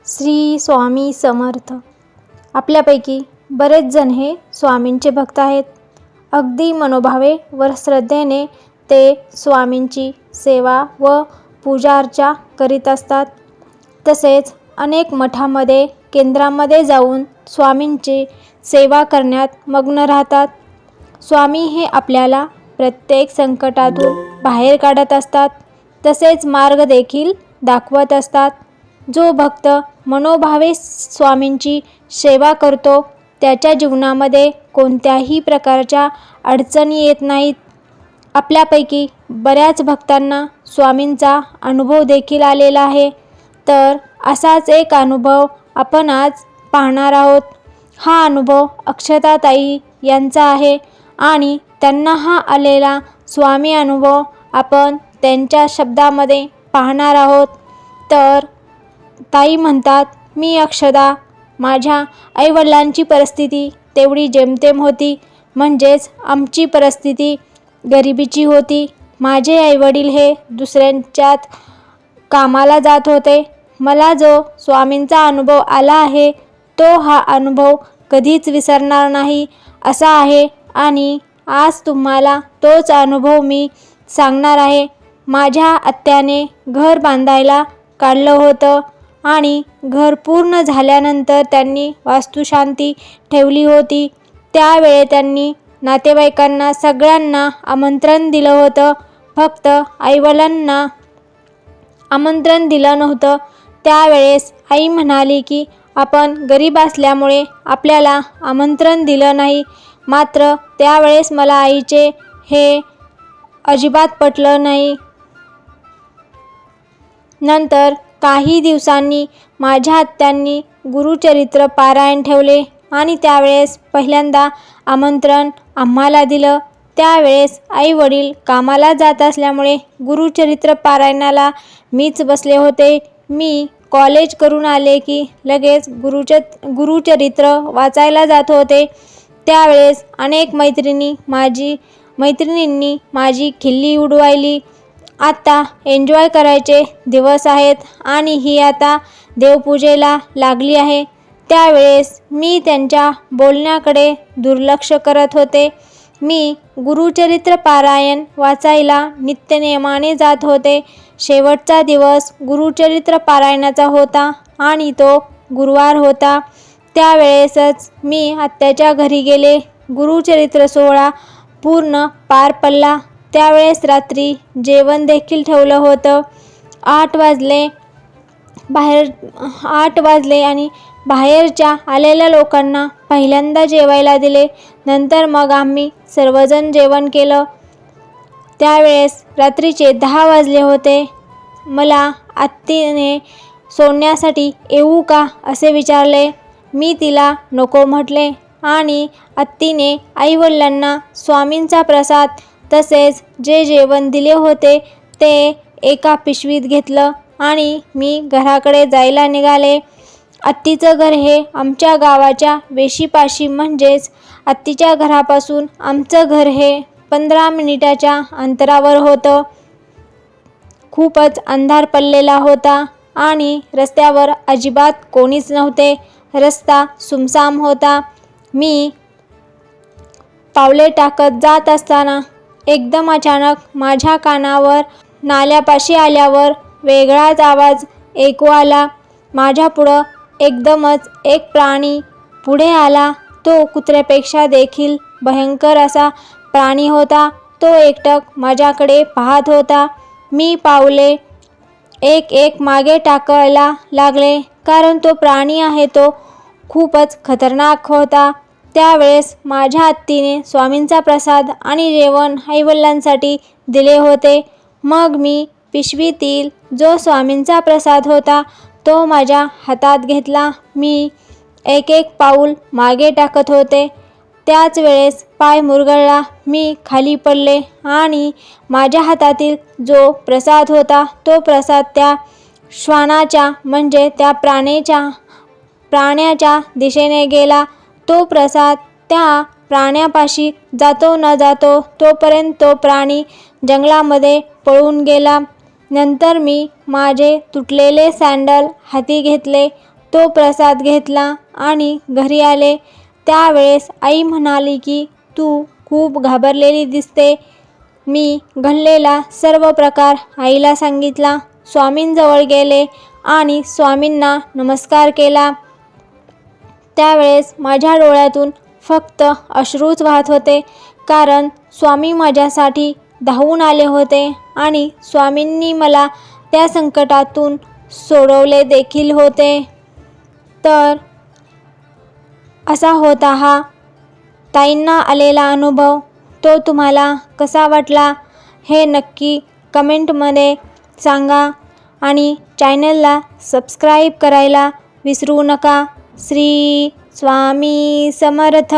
श्री स्वामी समर्थ. आपल्यापैकी बरेच जण हे स्वामींचे भक्त आहेत. अगदी मनोभावे व श्रद्धेने ते स्वामींची सेवा व पूजा अर्चा करीत असतात. तसेच अनेक मठामध्ये केंद्रामध्ये जाऊन स्वामींची सेवा करण्यात मग्न राहतात. स्वामी हे आपल्याला प्रत्येक संकटातून बाहेर काढत असतात. तसेच मार्ग देखील दाखवत असतात. जो भक्त मनोभावे स्वामींची सेवा करतो त्याच्या जीवनामध्ये कोणत्याही प्रकारच्या अडचणी येत नाहीत. आपल्यापैकी बऱ्याच भक्तांना स्वामींचा अनुभव देखील आलेला आहे. तर असाच एक अनुभव आपण आज पाहणार आहोत. हा अनुभव अक्षताताई यांचा आहे आणि त्यांना हा आलेला स्वामी अनुभव आपण त्यांच्या शब्दामध्ये पाहणार आहोत. तर ताई म्हणतात, मी अक्षता, माझ्या आईवडिलांची परिस्थिती तेवढी जेमतेम होती. म्हणजेच आमची परिस्थिती गरिबीची होती. माझे आईवडील हे दुसऱ्यांच्यात कामाला जात होते. मला जो स्वामींचा अनुभव आला आहे तो हा अनुभव कधीच विसरणार नाही असा आहे आणि आज तुम्हाला तोच अनुभव मी सांगणार आहे. माझ्या आत्याने घर बांधायला काढलं होतं आणि घर पूर्ण झाल्यानंतर त्यांनी वास्तुशांती ठेवली होती. त्यावेळे त्यांनी नातेवाईकांना सगळ्यांना आमंत्रण दिलं होतं. फक्त आईवडिलांना आमंत्रण दिलं नव्हतं. त्यावेळेस आई म्हणाली की आपण गरीब असल्यामुळे आपल्याला आमंत्रण दिलं नाही. मात्र त्यावेळेस मला आईचे हे अजिबात पटलं नाही. नंतर काही दिवसांनी माझ्या आत्यांनी गुरुचरित्र पारायण ठेवले आणि त्यावेळेस पहिल्यांदा आमंत्रण आम्हाला दिलं. त्यावेळेस आई वडील कामाला जात असल्यामुळे गुरुचरित्र पारायणाला मीच बसले होते. मी कॉलेज करून आले की लगेच गुरुचरित्र वाचायला जात होते. त्यावेळेस अनेक मैत्रिणींनी माझी खिल्ली उडवायली. आता एन्जॉय करायचे दिवस आहेत आणि ही आता देवपूजेला लागली आहे. त्यावेळेस मी त्यांच्या बोलण्याकडे दुर्लक्ष करत होते. मी गुरुचरित्र पारायण वाचायला नित्यनेमाने जात होते. शेवटचा दिवस गुरुचरित्र पारायणाचा होता आणि तो गुरुवार होता. त्यावेळेसच मी आत्याच्या घरी गेले. गुरुचरित्र सोहळा पूर्ण पार पडला. त्यावेळेस रात्री जेवण देखील ठेवलं होतं. 8 वाजले आणि बाहेरच्या आलेल्या लोकांना पहिल्यांदा जेवायला दिले. नंतर मग आम्ही सर्वजण जेवण केलं. त्यावेळेस रात्रीचे 10 वाजले होते. मला आत्तीने सोडण्यासाठी येऊ का असे विचारले. मी तिला नको म्हटले आणि आत्तीने आईवडिलांना स्वामींचा प्रसाद तसेच जे जेवण दिले होते ते एका पिशवीत घेतलं आणि मी घराकडे जायला निघाले. आत्तीचं घर हे आमच्या गावाच्या वेशीपाशी, म्हणजेच आत्तीच्या घरापासून आमचं घर हे 15 मिनिटाच्या अंतरावर होतं. खूपच अंधार पडलेला होता आणि रस्त्यावर अजिबात कोणीच नव्हते. रस्ता सुमसाम होता. मी पावले टाकत जात असताना एकदम अचानक माझ्या कानावर नाल्यापाशी आल्यावर वेगळाच आवाज ऐकू आला. माझ्या पुढं एकदमच एक प्राणी पुढे आला. तो कुत्र्यापेक्षा देखील भयंकर असा प्राणी होता. तो एकटक माझ्याकडे पाहत होता. मी पावले एक मागे टाकायला लागले कारण तो प्राणी आहे तो खूपच खतरनाक होता. त्यावेळेस माझ्या आत्तीने स्वामींचा प्रसाद आणि जेवण आईवडिलांसाठी दिले होते. मग मी पिशवीतील जो स्वामींचा प्रसाद होता तो माझ्या हातात घेतला. मी एक पाऊल मागे टाकत होते. त्याच वेळेस पाय मुरगळला. मी खाली पडले आणि माझ्या हातातील जो प्रसाद होता तो प्रसाद त्या श्वानाच्या म्हणजे त्या प्राण्याच्या दिशेने गेला. तो प्रसाद त्या प्राण्यापाशी जातो न जातो तोपर्यंत तो प्राणी जंगलामध्ये पळून गेला. नंतर मी माझे तुटलेले सँडल हाती घेतले तो प्रसाद घेतला आणि घरी आले. त्यावेळेस आई म्हणाली की तू खूप घाबरलेली दिसते. मी घडलेला सर्व प्रकार आईला सांगितला. स्वामींजवळ गेले आणि स्वामींना नमस्कार केला. त्यावेळेस माझ्या डोळ्यातून फक्त अश्रूच वाहत होते, कारण स्वामी माझ्यासाठी धावून आले होते आणि स्वामींनी मला त्या संकटातून सोडवले देखील होते. तर असा होता हा ताईंना आलेला अनुभव. तो तुम्हाला कसा वाटला हे नक्की कमेंटमध्ये सांगा आणि चॅनलला सबस्क्राईब करायला विसरू नका. श्री स्वामी समर्थ.